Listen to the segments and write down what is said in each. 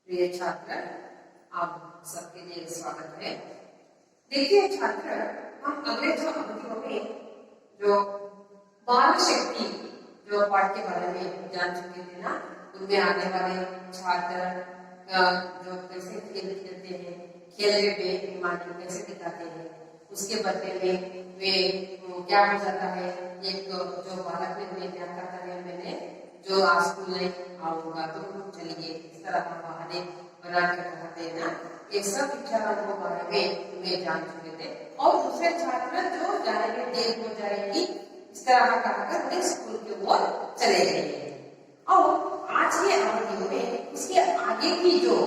प्रिय छात्र, आप सबके लिए स्वागत है। देखिए छात्र, हम अगले जो अवधियों में जो बाल शक्ति जो पाठ के बारे में जान चुके थे ना, उनमें आने वाले छात्र जो कैसे खेल खेलते हैं, खेल के बेईमानी कैसे दिखाते हैं, उसके बदले में वे क्या हो जाता है। एक जो बालक ने उन्हें क्या कहा है, मैंने जो आज स्कूल नहीं आऊंगा तो चलिए, इस तरह हम बहाने बना कर कहते हैं ना, ये सब विचारों के बारे में वे जान चुके थे। और दूसरे छात्र जो जाने में देर हो जाएगी, इस तरह कहकर उन्हें स्कूल की ओर चले गए। और आज ये अवधियों में उसके आगे की जो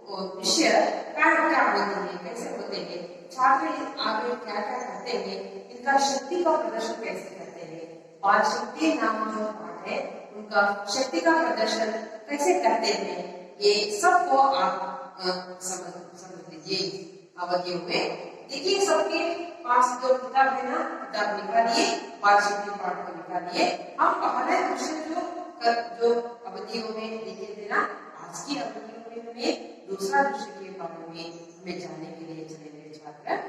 विषय क्या होते हैं, कैसे होते हैं, छात्र आगे क्या क्या करते हैं, इनका शक्ति का प्रदर्शन कैसे करते हैं, बाल शक्ति नाम जो पाठ है उनका शक्ति का प्रदर्शन कैसे करते हैं, ये सबको आप समझ लीजिए अवधियों में। देखिए सबके पास जो किताब है ना, किताब निकालिए, बाल शक्ति पाठ को निकालिए। हम पहले जो अवधियों में लिखे थे ना, आज की अवधियों में हमें दूसरा विषय के बारे में हमें जानने के लिए चलेंगे छात्र।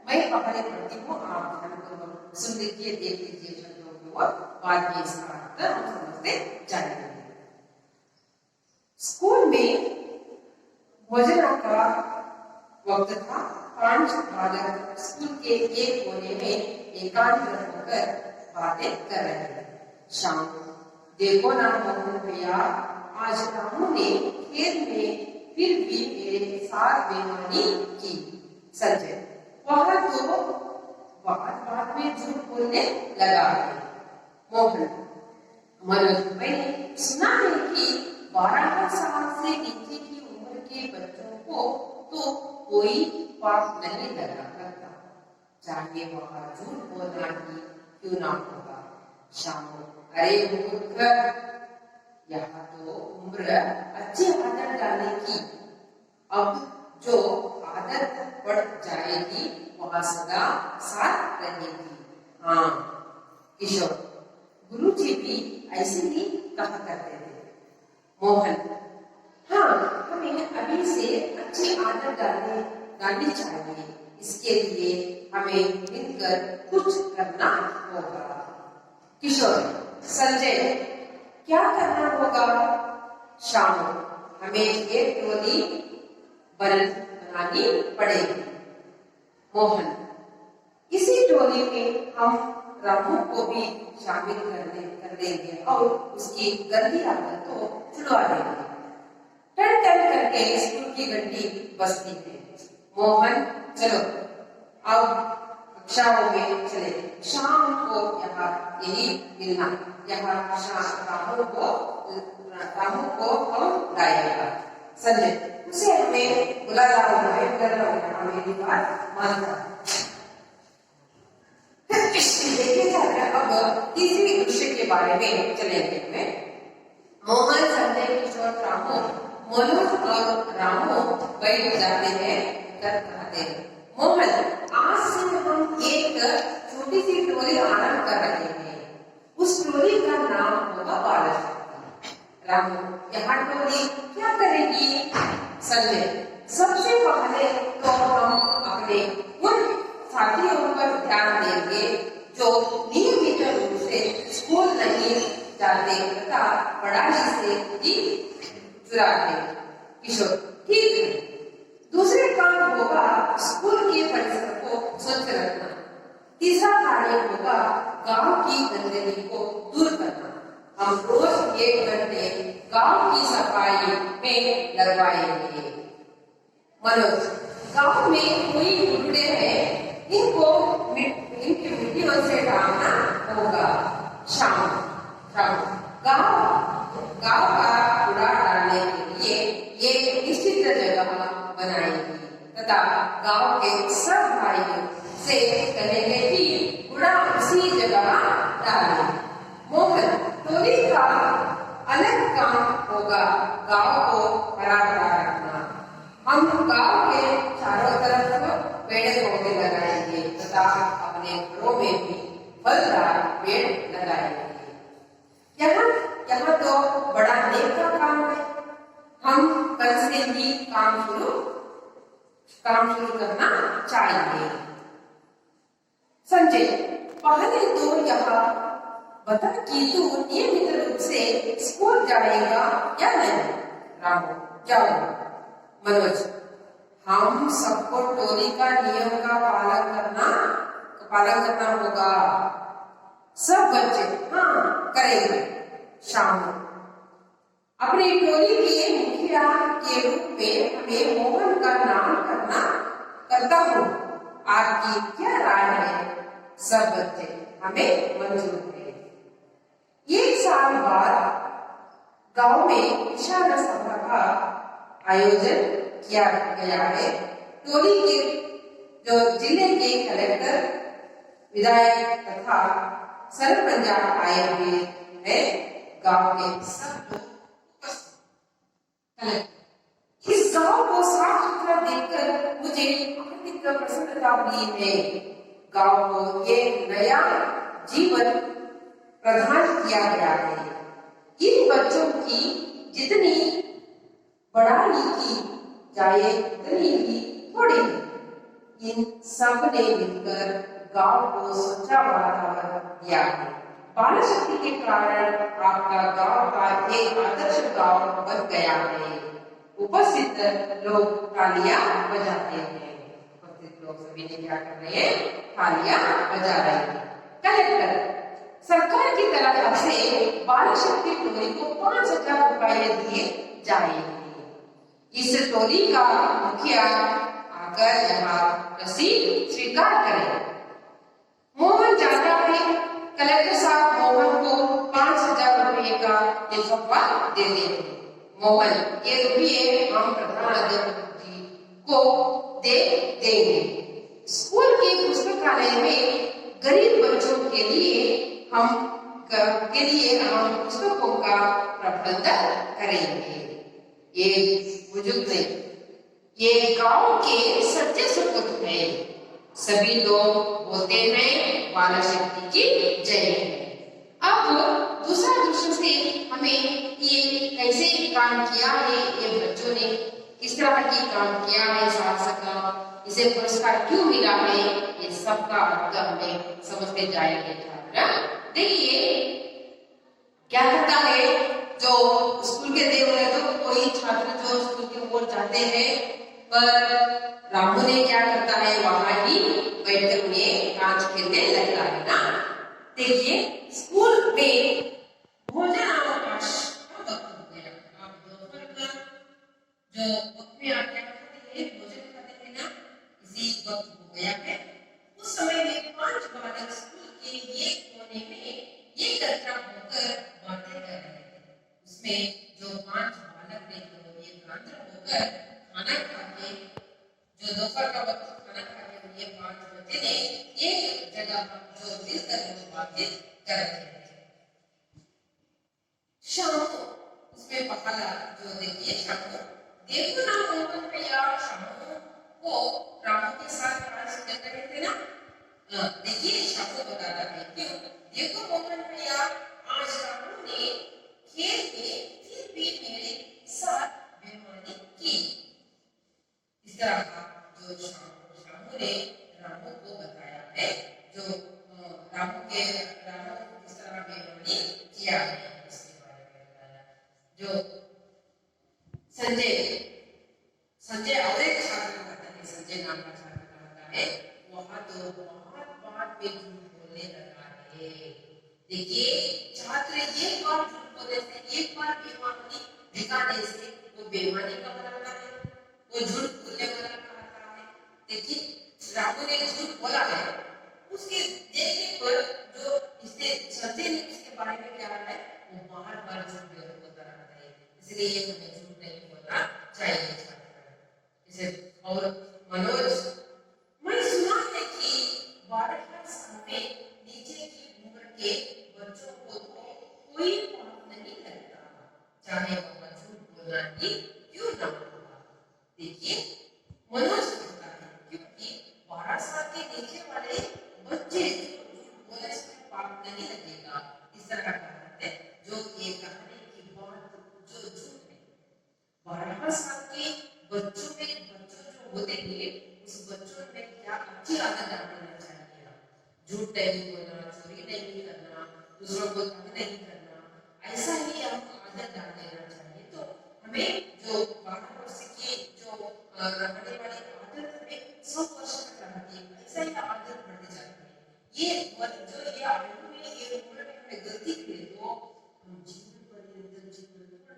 मैं पहले पढ़ती हूँ, आप ध्यानपूर्वक सुन लीजिए, देख लीजिए शब्दों को और बाद में इसका अर्थ हम समझते जाएंगे। स्कूल में भोजन का वक्त था। 5 बालक स्कूल के एक कोने में एकांत होकर बातें कर रहे थे। शाम, देखो ना मोहन भैया, आज रामू ने खेत में फिर भी मेरे साथ बेईमानी की। संजय, वह तो बात में झूठ बोलने लगा है। मोहन, मनोज, मैंने सुना है कि 12 साल से नीचे की उम्र के बच्चों को तो कोई पाप नहीं लगा करता, चाहे वह झूठ बोलना ही क्यों ना होगा। शामो, अरे मूर्ख, यहाँ तो उम्र अच्छी आदत डालने की, अब जो आदत पड़ जाएगी वह सदा साथ रहेगी। हाँ किशोर, गुरुजी भी ऐसे ही कहा करते थे। मोहन, हाँ, हमें अभी से अच्छी आदत डालनी चाहिए, इसके लिए हमें मिलकर कुछ करना होगा। किशोर, संजय, क्या करना होगा? शाम, हमें एक टोली बनानी पड़ेगी। मोहन, इसी टोली में हम रामू को भी शामिल कर देंगे और उसकी गंदी आदत को छुड़वा देंगे। टन टन करके स्कूल की घंटी बजती है। मोहन, चलो अब कक्षाओं में चले, शाम को यहाँ यही मिलना, यहाँ रामू को हम लाएगा। संजय, उसे हमें बुलाना होगा, मेरी बात मानता। देखिए छात्र, अब तीसरी विषय के बारे में चलेंगे। मोहन, संजय, किशोर, रामू, मनोज और रामू बैठ जाते हैं, कहते हैं, मोहन, आज से हम एक छोटी सी टोली आरंभ कर रहे हैं। उस टोली का नाम होगा बाल शक्ति। रामू, यहाँ टोली क्या करेगी? संजय, सबसे पहले तो हम अपने उन साथियों पर ध्यान देंगे जो नियमित रूप से स्कूल नहीं जाते तथा पढ़ाई से ही चुराते। किशोर, ठीक है। दूसरे काम होगा स्कूल के परिसर को स्वच्छ रखना। तीसरा कार्य होगा गांव की गंदगी को दूर करना। हम रोज 1 घंटे गांव की सफाई में लगवाएंगे। मनोज, गांव में कोई टुकड़े हैं, इनकी मिट्टियों से डालना होगा। शाम, गांव का कूड़ा डालने के लिए एक निश्चित जगह बनाएंगे तथा गांव के सब भाइयों से कहेंगे कि कूड़ा उसी जगह डालें। मोहन, टोली का अलग काम होगा गांव को हरा भरा रखना। हम गांव के चारों तरफ पेड़ पौधे लगाएंगे तथा अपने घरों में भी फलदार पेड़ लगाएंगे। यहाँ तो बड़ा नेक का काम है। हम कल से ही काम शुरू करना चाहिए। संजय, पहले तो यह बता कि तू नियमित रूप से स्कूल जाएगा या नहीं? रामू, जाओ। मनोज, हम सबको टोली का नियम का पालन करना होगा। सब बच्चे हाँ करेंगे। शाम अपनी टोली के मुखिया के रूप में हमें मोहन का नाम करता हूँ। आपकी क्या राय है? सब बच्चे हमें मंजूर है। एक साल बाद गांव में किसान सभा का आयोजन किया गया है। टोली के जो जिले के कलेक्टर, विधायक तथा सरपंच आए हुए हैं। गांव के सब लोग उपस्थित। इस गांव को साफ सुथरा देखकर मुझे अत्यधिक प्रसन्नता हुई है। गांव को एक नया जीवन प्रदान किया गया है। इन बच्चों की जितनी बढ़ाई की जाए उतनी ही थोड़ी है। इन सब ने मिलकर गांव को स्वच्छ वातावरण दिया है। बाल शक्ति के कारण आपका गांव का एक आदर्श गांव बन गया है। उपस्थित लोग तालियां बजाते हैं। उपस्थित लोग सभी ने क्या कर रहे हैं? तालियां बजा रहे हैं। कलेक्टर, सरकार की तरफ से बाल शक्ति टोली को 5,000 रुपए दिए जाएंगे। इस टोली का मुखिया आकर यहाँ रसीद स्वीकार करें। मोहन जाता है। कलेक्टर साहब मोहन को 5,000 रुपए का तोहफा दे देंगे। मोहन, ये रुपये हम प्रधानाध्यापक को दे देंगे। स्कूल के पुस्तकालय में गरीब बच्चों के लिए हम पुस्तकों का प्रबंध करेंगे। ये बुजुर्ग ने ये गांव के सच्चे सपूत हैं। सभी लोग बोलते हैं बाल शक्ति की जय। अब दूसरा दृश्य से हमें ये कैसे काम किया है, ये बच्चों ने किस तरह की काम किया है, शासका इसे पुरस्कार क्यों मिला है, ये सबका अर्थ हमें समझते जाएंगे। देखिए क्या करता है जो स्कूल के देव है, तो कोई छात्र जो स्कूल की ओर जाते हैं, पर रामू ने क्या करता है, वहां ही बैठकर उन्हें कांच खेलने लगता है ना। देखिए स्कूल में भोजन अवकाश का वक्त हो गया। आप दोपहर का जो वक्त में आप क्या करते हैं, भोजन खाते हैं ना, इसी वक्त हो गया है। उस समय में 5 बालक स्कूल के एक कोने में एकत्र होकर बातें कर रहे थे। उसमें जो 5 बालक ने जो एकत्र होकर खाना खा के, जो दोपहर का वक्त खाना खा के ये 5 बच्चे ने एक जगह जो मिलकर बातचीत कर रहे थे। शाम उसमें पहला जो देखिए, शाम देखो ना मोहन भैया शाम को रामू के साथ डांस कर रहे थे ना। देखिए शाम को बताता है क्यों। देखो मोहन भैया, आज रामू ने खेल में फिर भी मेरे साथ बेईमानी की। इस तरह का जो शामू ने रामू को बताया है, जो रामू किस तरह बेईमानी किया है इसके बारे में बताया। जो संजय और एक छात्र कहता है, संजय नाम का छात्र कहता है, वहां तो बहुत बात पे झूठ बोलने लगा है। देखिए छात्र एक बार झूठ बोलने से, एक बार बेईमानी दिखाने से वो बेईमानी का बनाता है, वो झूठ बोलने वाला कहता है। देखिए रामू ने झूठ बोला है, उसके देखने पर जो इसने संजय ने इसके बारे में क्या है, वो बार-बार झूठ बोलता रहता है। इसलिए हमें झूठ नहीं बोलना चाहिए। इसे और मनोज, मैं सुना है कि 12 साल में नीचे की उम्र के बच्चों को कोई बात नहीं लगता, चाहे वो झूठ बोलना ही क्यों ना हो। देखिए मनोज कहता है क्योंकि 12 साल के नीचे वाले बच्चे बोलने से पाप नहीं लगेगा। इस तरह का है जो ये कहानी की बात जो झूठ है। 12 साल नहीं करना, दूसरों को तंग नहीं करना, ऐसा ही हम आदत डाल देना चाहिए। तो हमें जो 12 वर्ष की जो रहने वाली आदत हमें 100 वर्ष तक रहती है, ऐसा ही आदत बढ़ती जाती है। जो ये आयु में ये उम्र में हमें गलती करें तो हम जीवन पर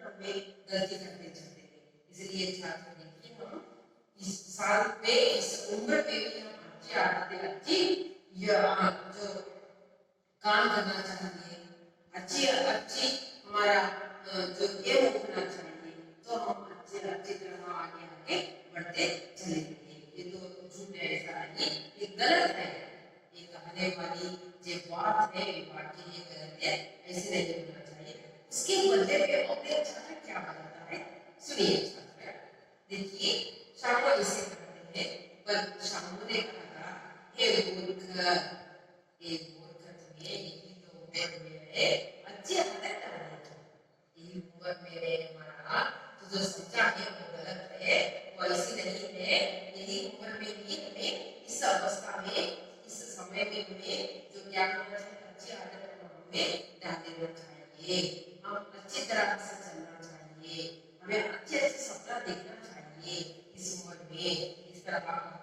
हमें गलती करते चलते हैं। इसलिए छात्र देखिए हम इस साल में इस उम्र में भी हम अच्छी आदतें अच्छी जो काम करना चाहिए, अच्छी अच्छी हमारा जो ये होना चाहिए, तो हम अच्छी तरह आगे आगे बढ़ते चलेंगे। ये तो झूठ है, ऐसा नहीं, ये गलत है, ये कहने वाली जो बात है वाकई ये गलत है, ऐसे नहीं होना चाहिए। उसके बदले में अपने छात्र क्या बताता है सुनिए छात्र, देखिए शाम इसे कहते हैं, पर शाम ने कहा हे मूर्ख, ये मूर्ख तुम्हें यही तो उम्र में है अच्छी आदत डालने की, यही उम्र में है हमारा, तो जो समझा है वो गलत है, वो ऐसी नहीं है। यही उम्र में ही हमें इस अवस्था में इस समय में हमें जो ज्ञान होना चाहिए अच्छी आदत हमें डाल देना चाहिए, हम अच्छी तरह से चलना चाहिए, हमें अच्छे अच्छे सपना देखना चाहिए इस उम्र में। इस तरह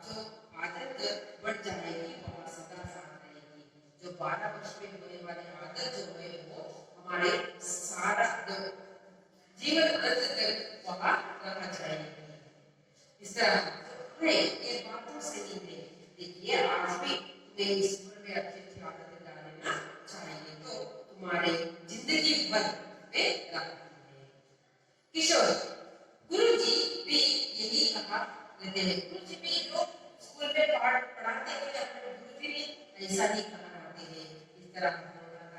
जो आदत बढ़ जाएगी वह सदा साथ रहेगी। जो 12 वर्ष में होने वाली आदत जो है वो हमारे सारा जो जीवन अंत तक वहाँ रहना चाहिए। इस तरह है ये बात तो सही है। देखिए आज भी तुम्हें इस उम्र में अच्छी अच्छी आदतें डालना चाहिए, तो तुम्हारे जिंदगी भर में रहती है। किशोर गुरुजी भी यही कहा करते हैं, गुरुजी भी जो स्कूल में पढ़ाते हैं अपने गुरुजी भी ऐसा ही कहा करते हैं। इस तरह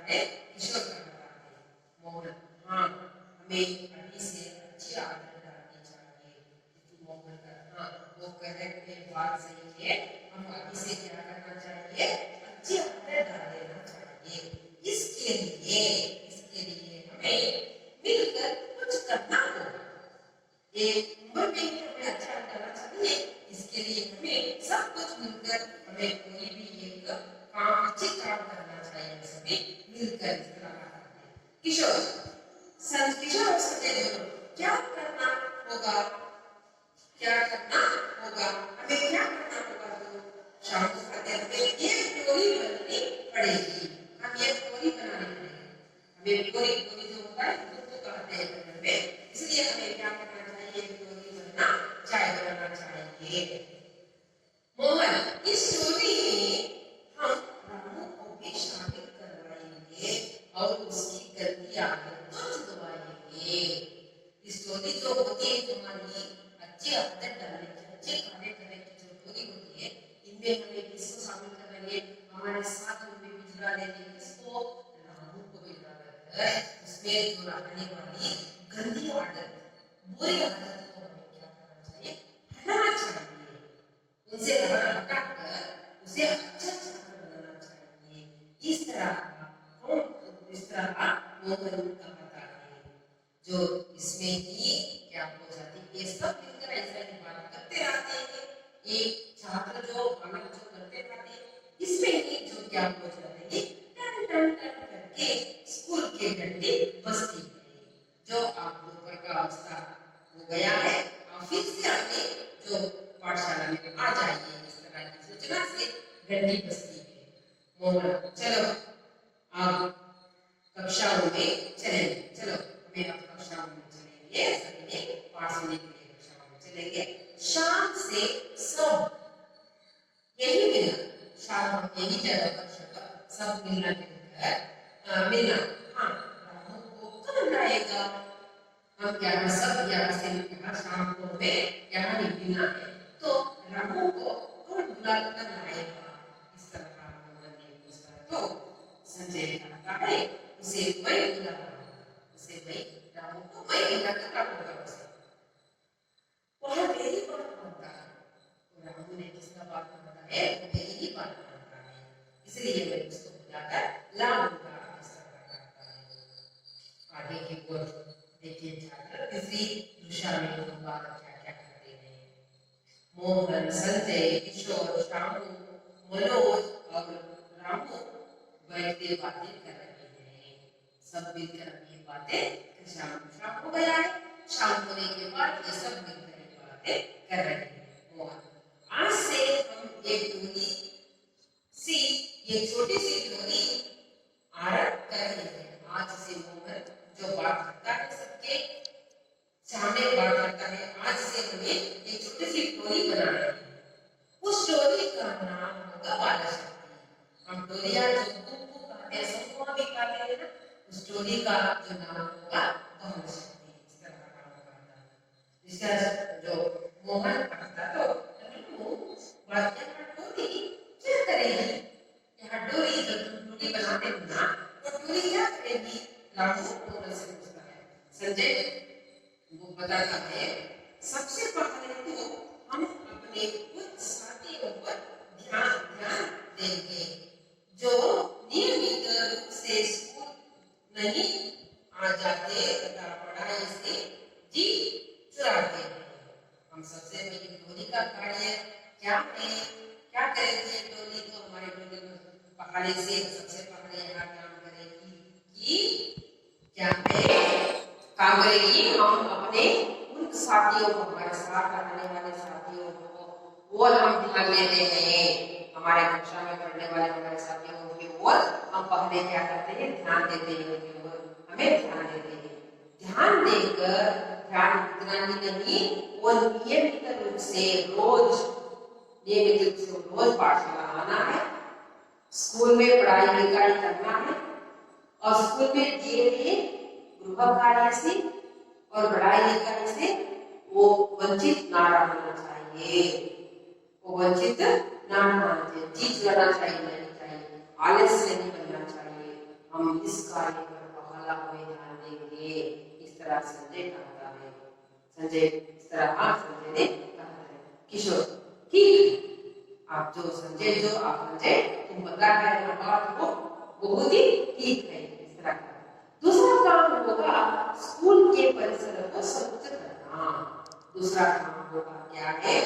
है किशोर का बताते हैं मोहन, हाँ हमें अभी से अच्छी आदत डालनी चाहिए। मोहन का हाँ वो करेक्ट है, बात सही है, हम अभी से क्या करना चाहिए अच्छी आदत डाल देना चाहिए। इसके लिए हमें मिलकर कुछ करना होगा। ये उम्र में ही हमें अच्छा करना चाहिए, इसके लिए हमें सब कुछ मिलकर हमें कोई भी एक काम अच्छे काम करना चाहिए, सभी मिलकर इस तरह किशोर किशोर और संजय दोनों क्या करना होगा, क्या करना होगा, हमें क्या करना होगा, तो शाम को खाते हमें एक टोरी बननी पड़ेगी, हम ये टोरी बनानी पड़ेगी, हमें टोरी जो होता है उसको कहते हैं घर में, इसलिए हमें क्या करना चाहिए टोरी बनना चाय बनाना चाहिए। मोहन इस टोरी में हम रामू को भी शामिल करवाएंगे और उसकी गलती आदतों छुड़वाएंगे। इस टोरी जो होती है तुम्हारी अच्छी आदत डालने की, अच्छे खाने करने की जो टोरी होती है, इनमें हमें किसको शामिल करेंगे, हमारे साथ में भी जुड़ा लेंगे, किसको रामू को भी जुड़ा, उसमें जो रहने वाली गंदी आदत बुरी आदत को हमें क्या करना चाहिए हटाना चाहिए, उनसे हटाकर उसे अच्छा बनाना चाहिए। इस तरह मोहन का पता है जो इसमें ही क्या हो जाती है, ये सब मिलकर ऐसा ही बात करते रहते हैं, एक छात्र जो अलग जो करते रहते हैं, इसमें ही जो क्या हो जाते हैं टन टन टन करके स्कूल के घंटे बजती है। जो आप दोपहर का अवस्था हो गया है, फिर से आगे जो पाठशाला में आ जाइए, इस तरह की सूचना से घंटी बजती है। मोहन चलो आप कक्षाओं में चलेंगे, चलो हमें अब कक्षाओं में चलेंगे, सभी पाठ सुनने के लिए कक्षाओं में चलेंगे। शाम से सब यही मिलना, शाम यही जगह कक्षा पर सब मिलना मिलना, हाँ रामू को कौन लाएगा, हम यहाँ सब यहाँ से कहा शाम को हमें यहाँ मिलना है, तो रामू को कौन बुला कर लाएगा, इस तरह का मोहन ने पूछा, तो संजय कहता है उसे मैं बुलाऊंगा, उसे मैं रामू को मैं बुलाकर लाऊंगा, उसे वह मेरी बात मानता है, तो रामू ने जिसका बात मानता है वो मेरी ही बात मानता है, इसलिए मैं उसको बुलाकर लाऊंगा, इस तरह कहता है। आगे की ओर देखिए छात्र इसी दिशा में हम बात क्या क्या करते हैं। मोहन संजय किशोर शामू मनोज और रामू बैठते बातें कर रहे हैं, सब मिलकर अपनी बातें, शाम हो गया है, शाम होने के बाद ये सब मिलकर बातें कर रहे हैं। और आज से हम एक टोली सी, ये छोटी सी टोली आरंभ कर रहे हैं। आज से मोहन जो बात करता है सबके सामने बात करता है, आज से हमें एक छोटी सी टोली बनाना है। उस टोली का नाम होगा बाला शक्ति। हम टोलियां जो कुकू कहते हैं, समूह भी कहते हैं ना, उस टोली का जो नाम होगा बाला शक्ति। इस तरह का काम करता है। इसका जो मोहन कहता तो बात यहाँ टोली क्या करेगी, यहाँ टोली जो टोली बनाते हो ना, वो टोली क्या करेगी? रामू मोहन से पूछता है। संजय वो बताता है, सबसे पहले तो हम अपने कुछ साथियों पर ध्यान देंगे जो नियमित रूप से स्कूल नहीं आ जाते तथा पढ़ाई से जी चुराते हैं। हम सबसे पहले टोली का कार्य क्या है, क्या करेंगे टोली? तो हमारे टोली में पहले से सबसे पहले यहाँ काम करेगी कि क्या है, काम करेगी हम अपने उन साथियों को, हमारे साथ रहने वाले साथियों को और हम ध्यान देते हैं। हमारे कक्षा में पढ़ने वाले हमारे साथियों की ओर हम पहले क्या करते हैं? ध्यान देते हैं, उनकी ओर हमें ध्यान देते हैं। ध्यान देकर, ध्यान इतना ही नहीं, वो नियमित रूप से रोज पाठशाला आना है, स्कूल में पढ़ाई लिखाई करना है और स्कूल में दिए गए गृह कार्य से और पढ़ाई लिखाई से वो वंचित ना रहना चाहिए, वो वंचित ना रहना चाहिए, जीत लेना चाहिए, आलस्य नहीं बनना चाहिए। हम इस कार्य पर पहला हुए ध्यान देंगे। इस तरह संजय कहता है। संजय इस तरह संजय ने कहा है। किशोर ठीक, आप जो संजय तुम बता रहे हो बात वो बहुत ही ठीक है। इस तरह दूसरा काम होगा स्कूल के परिसर को स्वच्छ करना। दूसरा काम होगा क्या है?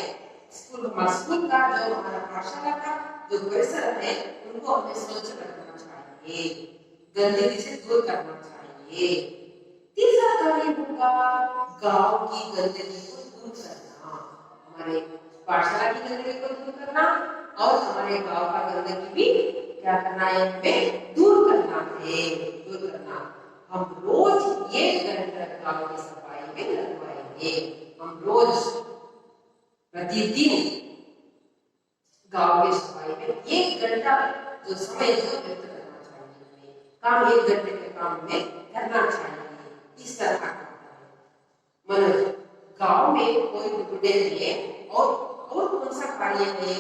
स्कूल का जो हमारा पाठशाला का जो परिसर है उनको हमें स्वच्छ रखना चाहिए, गंदगी से दूर करना चाहिए। तीसरा कार्य होगा गांव की गंदगी को दूर करना, हमारे पाठशाला की गंदगी को दूर करना और हमारे गांव का गंदगी भी क्या करना है? हमें दूर करना है, दूर करना। हम रोज 1 घंटा गांव की सफाई में लगवाएंगे। हम रोज प्रतिदिन गांव की सफाई में 1 घंटा जो समय जो व्यक्त करना चाहिए, काम 1 घंटे के काम में करना चाहिए। इस तरह का मनोज गांव में कोई बुढ़े हैं और कौन सा कार्य है?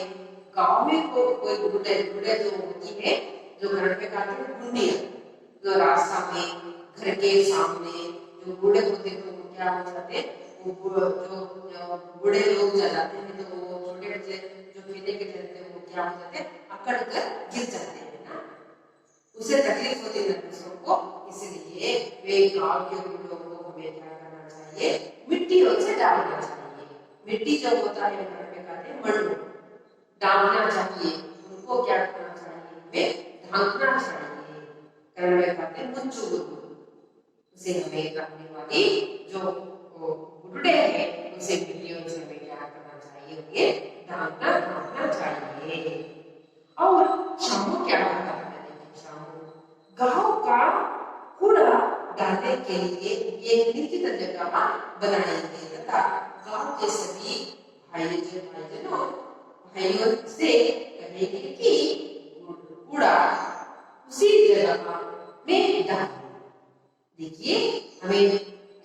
गांव में कोई बुढ़े जो होती है, जो घर पे खाते हैं बुंदिया, जो रास्ता में घर के सामने जो बूढ़े होते हैं वो क्या हो जाते हैं? जो बूढ़े लोग जाते हैं तो वो छोटे बच्चे जो खेलने के चलते हैं वो क्या हो जाते हैं? अकड़ कर गिर जाते हैं ना, उसे तकलीफ होती है दूसरों को। इसलिए वे गांव के लोगों को हमें क्या करना चाहिए? मिट्टी उनसे डालना चाहिए। मिट्टी जो होता है घर पे कहते हैं मड़ू, डालना चाहिए। उनको क्या करना चाहिए? हमें ढांकना चाहिए। घर में कहते हैं मुंचू, उसे हमें रखने वाली जो बुढ़े हैं उसे मिट्टियों से हमें क्या करना चाहिए? उन्हें ढांकना चाहिए। और शामू क्या करता है? शामू गांव का कूड़ा डालने के लिए एक निश्चित जगह बनाएंगे तथा गांव के सभी भाइयों से कहेंगे कि कूड़ा उसी जगह में डालें। देखिए हमें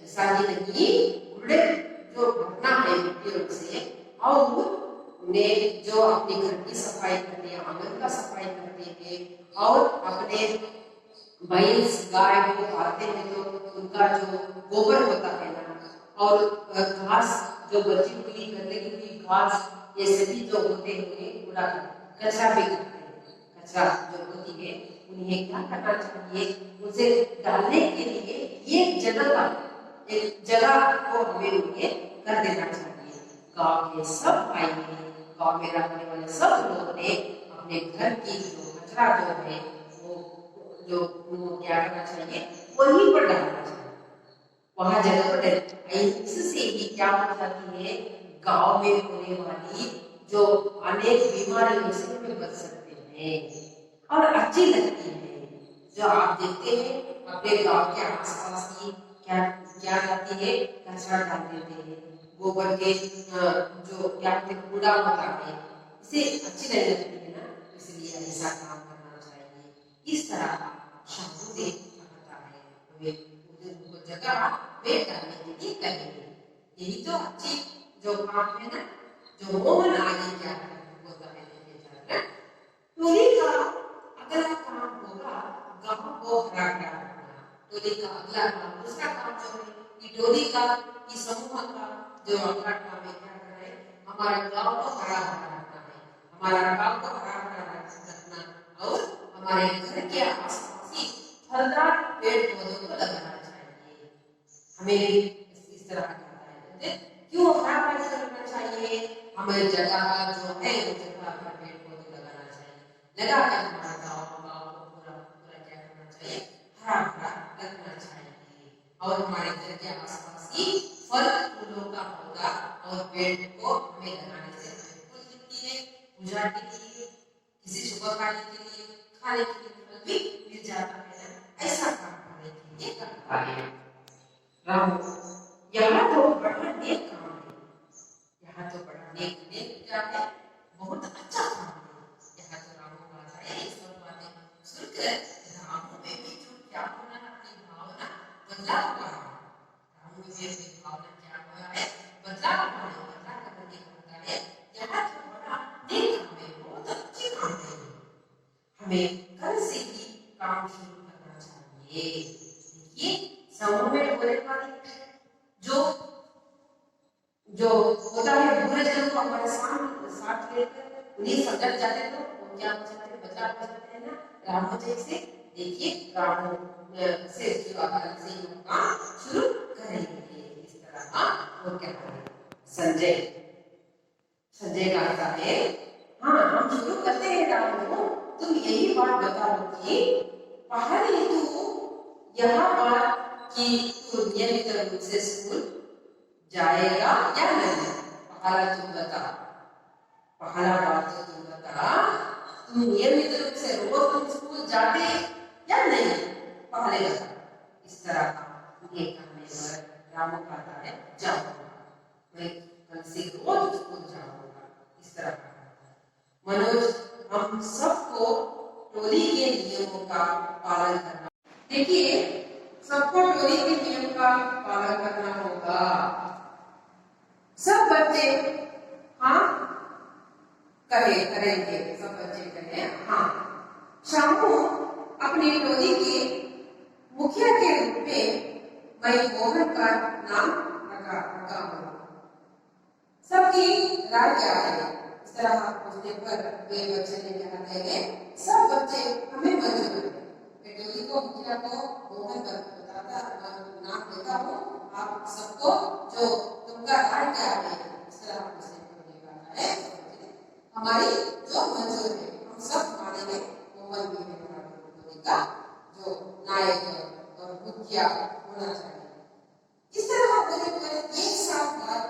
ऐसा ही नहीं, बूढ़े जो भरना है मिट्टियों से और उन्हें जो अपने घर की सफाई करते हैं, आंगन का सफाई करते हैं और अपने भैंस गाय को पालते हैं तो उनका जो गोबर होता है ना और घास जो बची हुई गंदगी हुई घास, ये सभी जो होते हैं पूरा कचरा भी करते हैं। कचरा जो होती है उन्हें क्या करना चाहिए? उसे डालने के लिए एक जगह को हमें उन्हें कर देना चाहिए। गांव के सब भाई गांव में रहने वाले सब लोग ने अपने घर की जो कचरा जो है वो जो वो क्या करना चाहिए, वहीं पर डालना चाहिए, वहां जगह पर डालना। इससे ही क्या हो जाती है, गांव में होने वाली जो अनेक बीमारियों से हमें बच सकते हैं और अच्छी लगती है। जो आप देखते हैं अपने गांव के आसपास की क्या क्या करती है, कचरा डाल देते हैं, गोबर के जो क्या कहते हैं कूड़ा होता है, इसे अच्छी नहीं लगती है ना, इसलिए ऐसा काम करना चाहिए। इस तरह शब्दों से कहता है वे उनको जगह वे करने के लिए कहेंगे। यही तो अच्छी जो काम है ना, जो मोहन आगे क्या होता है देखे जाए ना। टोली का अगला काम होगा गांव को हरा भरा रखना। टोली का अगला काम, दूसरा काम जो है कि टोली का, कि समूह का जो अगला काम है क्या करना है, हमारे गांव को हरा भरा रखना है, हमारा गांव को हरा भरा रखना और हमारे घर के आसपास ही फलदार पेड़ पौधों को लगाना चाहिए। हमें इस तरह करना है। क्यों हरा भरा रखना चाहिए, हमें जगह जो है वो जगह पर पेड़ पौधे लगाना चाहिए, लगा कर हमारा गाँव को पूरा पूरा क्या करना चाहिए, हरा भरा रखना चाहिए। और हमारे घर के आसपास ही फल फूलों का पौधा और पेड़ को हमें लगाने से हमें फूल मिलती है, पूजा के लिए, किसी शुभ कार्य के लिए, खाने के लिए फल भी मिल जाता है ना। ऐसा काम करने के लिए करता है राम। यहाँ तो बड़ा नेक काम है, यहाँ तो बड़ा नेक क्या है, बहुत अच्छा काम है। यहाँ तो रामो कहा जाए ये सब बातें सुनकर रामो में भी जो क्या होना, अपनी भावना बदला हुआ है। रामो में भी भावना क्या हुआ है, बदला हुआ है। बदला करके कहता है यहाँ तो बड़ा नेक काम है, बहुत अच्छे काम है, हमें कल से ही काम शुरू करना चाहिए। देखिए समूह में होने वाली जो जो होता है बुरे जनों को हमारे साथ लेकर उन्हें समझ जाते तो वो क्या हो जाते हैं, बदलाव हो जाते हैं ना। रामो जैसे देखिए रामो से जो आगे से काम शुरू करेंगे इस तरह वो क्या करें। संजय संजय कहता है हाँ हम शुरू करते हैं रामो, तुम यही बात बताओ कि पहाड़ी तू यहाँ पर कि तू नियमित रूप से स्कूल जाएगा या नहीं, पहला तुम बता, पहला बात तो तुम बता, तुम नियमित रूप से रोज तुम स्कूल जाते या नहीं, पहले बता। इस तरह का ये करने पर रामो कहता है जाऊंगा, मैं कल से रोज स्कूल जाऊंगा। इस तरह का मनोज हम सबको टोली के नियमों का पालन करना, देखिए सबको टोली के नियम का पालन करना होगा। सब बच्चे हाँ करेंगे, सब बच्चे कहें हाँ। शामू अपनी टोली के मुखिया के रूप में मैं मोहन का नाम रखा हूँ। सबकी राय क्या है, इस तरह पूछने पर वे बच्चे ने कहते हैं सब बच्चे हमें मंजूर है। मैं टोली को मुखिया को मोहन बताता नाम देता हूँ, आप सबको जो तुमका राय क्या है, इस तरह पूछने पर है हमारी जो मंजूर है, हम सब मानेंगे मोहन भी है टोली का जो नायक और मुखिया होना चाहिए। इस तरह बोले बोले एक साल बाद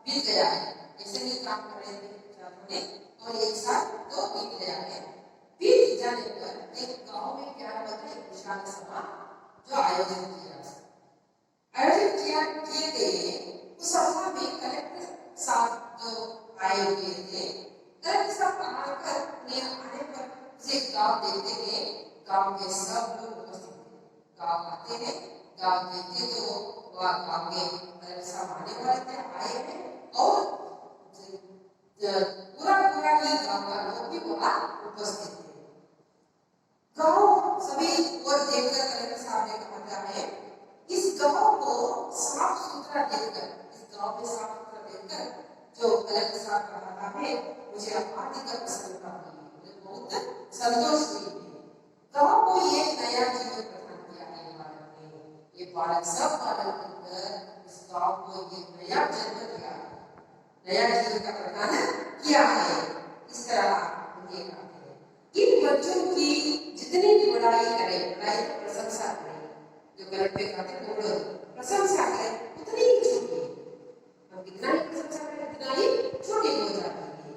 बीत गया है, ऐसे ही काम कर रहे थे छात्रों ने और एक साल तो बीत गया है। बीत जाने पर एक गांव में क्या होता है, विशाल सभा जो आयोजित किए गए। उस सभा में कलेक्टर साहब जो आए हुए थे, कलेक्टर साहब आकर उन्हें आने पर उसे गांव देखते हैं, गांव के सब लोग उपस्थित थे। गांव आते हैं, गांव देखते तो वह गांव के कलेक्टर साहब आने वाले थे, आए हैं और पूरा ही गांव का लोग भी वहां उपस्थित थे। गांव सभी और देखकर कलेक्टर साहब ने कहा है इस गांव को साफ सुथरा देखकर, इस गांव में साफ सुथरा देखकर जो कलेक्टर साहब का रहा है मुझे अधिक प्रसन्नता हुई, मुझे बहुत संतोष हुई। गांव को ये नया जीवन प्रदान किया है बालक ने, ये बालक सब बालक मिलकर इस गांव को ये नया जन्म दिया, नया जीवन का प्रदान किया है। इस तरह उन्हें कहते हैं इन बच्चों की जितनी भी बड़ाई करे, बड़ाई तो प्रशंसा करे, जो गलत पे खाते बोलो प्रशंसा करे उतनी ही छोटी, हम कितना ही प्रशंसा करें उतना ही छोटी हो जाती है।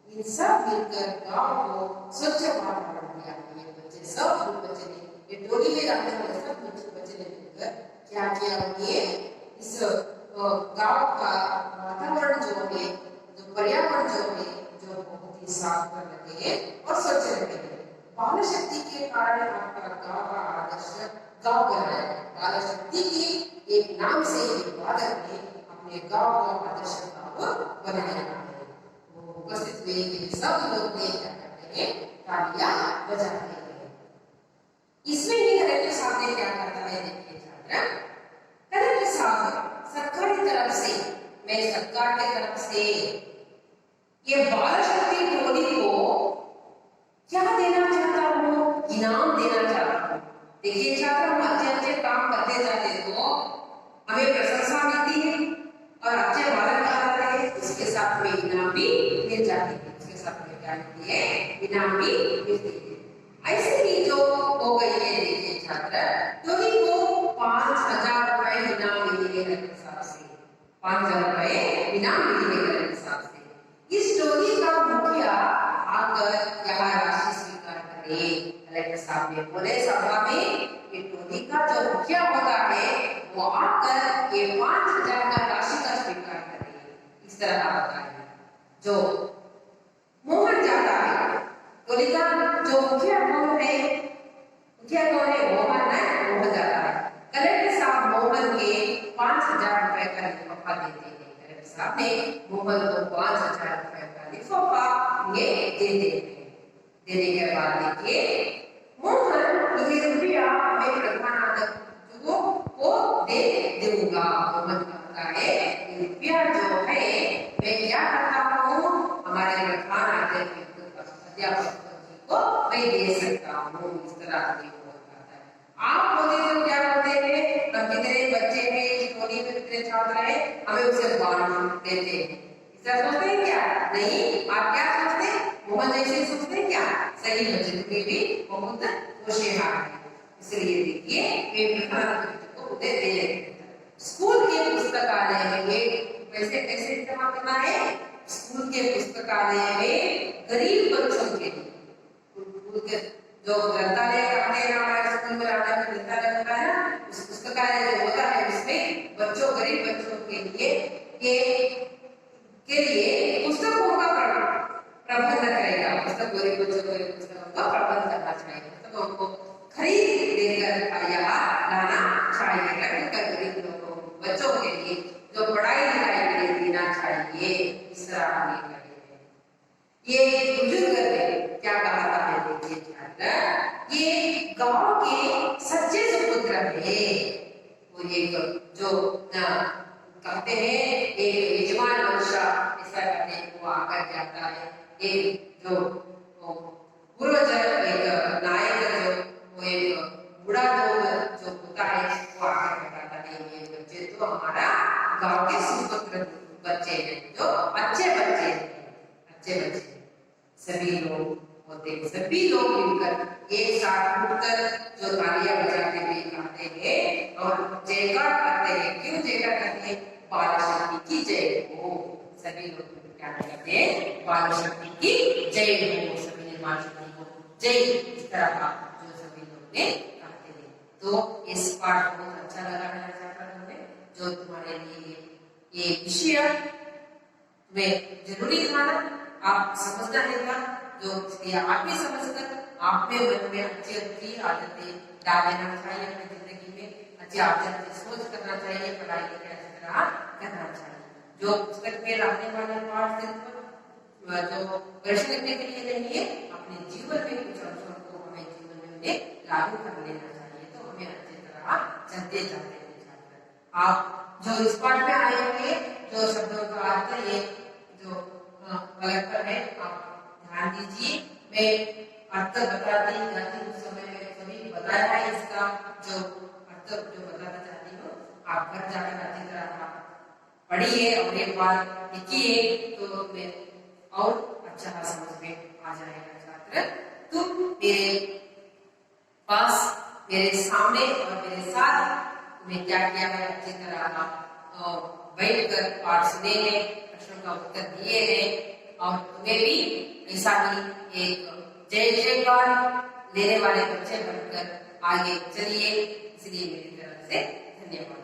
इन सब मिलकर गांव को स्वच्छ वातावरण दिया। ये बच्चे सब बच्चे ने, ये टोली में रहने वाले सब बच्चे ने मिलकर क्या किया, उन्हें इस गांव का वातावरण जो है, जो पर्यावरण जो है, जो बहुत ही साफ कर रखे हैं और स्वच्छ रखे हैं। बाल शक्ति के कारण आपका गांव का आदर्श गांव बनाया। बाल शक्ति के एक नाम से ये बालक ने अपने गांव का आदर्श गांव बनाया है। वो उपस्थित हुए ये सब लोग ने क्या करते हैं, तालियां बजाते हैं। इसमें ही कलेक्टर साहब ने क्या करता है, देखिए छात्र, कलेक्टर साहब सरकार की तरफ से, मैं सरकार की तरफ से ये बाल शक्ति टोली को क्या देना चाहता हूँ, इनाम देना चाहता हूँ। देखिए छात्र, हम अच्छे अच्छे काम करते जाते तो हमें प्रशंसा मिलती है और अच्छे बालक बना रहे हैं, इसके साथ में इनाम भी मिल जाती है। इसके साथ में क्या मिलती है, इनाम भी मिलती है। ऐसे ही जो हो गई है, देखिए छात्र, टोली को 5,000 रुपए इनाम मिलेंगे कलेक्टर साहब से, 5,000 रुपए इनाम मिलेंगे कलेक्टर साहब से। इस टोली का मुखिया आकर यहाँ राशि स्वीकार करे। कलेक्टर साहब ने बोले सभा में, ये टोली का जो मुखिया होता है वो आकर ये 5,000 का राशि का स्वीकार करे। इस तरह का होता है। जो मोहन जाता है, टोली का जो मुखिया कौन है, मुखिया कौन है, मोहन है, मोहन जाता है। कलेक्टर साहब मोहन के 5,000 रुपए का लिफाफा देते हैं। कलेक्टर साहब ने मोहन को 5,000 रुपए का लिफाफा ये देते हैं। देने के बाद देखिए, मोहन ये रुपया मैं प्रधानाध्यक्ष को दे दूंगा। मोहन कहता है ये रुपया जो है मैं क्या करता हूँ, हमारे प्रधानाध्यक्ष अध्यापक जी को मैं दे सकता हूँ। इस तरह से आप बोले तो क्या करते हैं, हम कितने बच्चे हैं, टोली में कितने छात्र हैं, हमें उसे बांट देते हैं। इस तरह सोचते हैं क्या? नहीं, आप क्या सोचते हैं, मोहन जैसे सोचते हैं क्या? सही बच्चे भी बहुत होशियार है। इसलिए देखिए, वे प्रधानाध्यक्ष को उन्हें दे देते हैं। स्कूल के पुस्तकालय में ये पैसे कैसे जमा करना है, स्कूल के पुस्तकालय में गरीब बच्चों के लिए, जो ग्रंथालय कहते हैं हमारे स्कूल में रहने में ग्रंथालय होता है ना, उस पुस्तकालय जो होता है उसमें बच्चों, गरीब बच्चों के लिए पुस्तकों का प्रबंध करेगा। पुस्तक गरीब बच्चों के लिए पुस्तकों का प्रबंध करना चाहिए, पुस्तकों को खरीद देकर यहाँ लाना चाहिए। गरीब लोगों बच्चों के लिए जो पढ़ाई लिखाई के लिए देना चाहिए, इस तरह ये बुजुर्ग ने क्या कहा था, देखिए छात्र, ये गांव के सच्चे सुपुत्र है। वो एक जो कहते हैं एक यजमान वंश ऐसा करने को आकर जाता है, एक जो पूर्वज, एक नायक, जो वो एक बूढ़ा लोग जो होता है वो आकर बताता है ये बच्चे तो हमारा गांव के सुपुत्र बच्चे हैं, जो अच्छे बच्चे हैं, अच्छे बच्चे। सभी लोग होते हैं, सभी लोग मिलकर एक साथ उठकर जो तालियां बजाते हुए गाते हैं और जयकार करते हैं। क्यों जयकार करते हैं? बाल शक्ति की जय हो। सभी लोग क्या करते हैं? बाल शक्ति की जय हो। सभी ने बाल शक्ति को जय, इस तरह का जो सभी लोग ने कहते हैं। तो इस पाठ बहुत अच्छा लगा है छात्रों में, जो तुम्हारे लिए ये विषय में जरूरी था, आप समझना है था, जो आप भी समझकर आप में मन में अच्छी अच्छी आदतें डालना चाहिए, अपनी जिंदगी में अच्छी आदतें सोच करना चाहिए, पढ़ाई लिखाई अच्छी तरह करना चाहिए। जो पुस्तक में रहने वाले पाठ सिर्फ जो प्रश्न करने के लिए नहीं है, अपने जीवन में कुछ अंशों को हमें जीवन में लागू कर लेना चाहिए, तो हमें अच्छी तरह चलते जाते हैं। आप जो इस पाठ में आएंगे, जो शब्दों का अर्थ है, जो कलेक्टर है, आप ध्यान दीजिए। मैं अर्थ बताती जाती हूँ, समय में सभी बताया है इसका जो अर्थ जो बताना चाहती हूँ, आप घर जाकर अच्छी तरह पढ़िए और एक बार लिखिए, तो तुम्हें और अच्छा समझ में आ जाएगा। छात्र, तुम मेरे पास मेरे सामने और मेरे साथ तुम्हें क्या किया है, अच्छी तरह का बैठकर पाठ सुने हैं, प्रश्नों का उत्तर दिए हैं और तुम्हें भी ऐसा ही एक जय जयकार लेने वाले बच्चे बनकर आगे चलिए। इसलिए मेरी तरफ से धन्यवाद।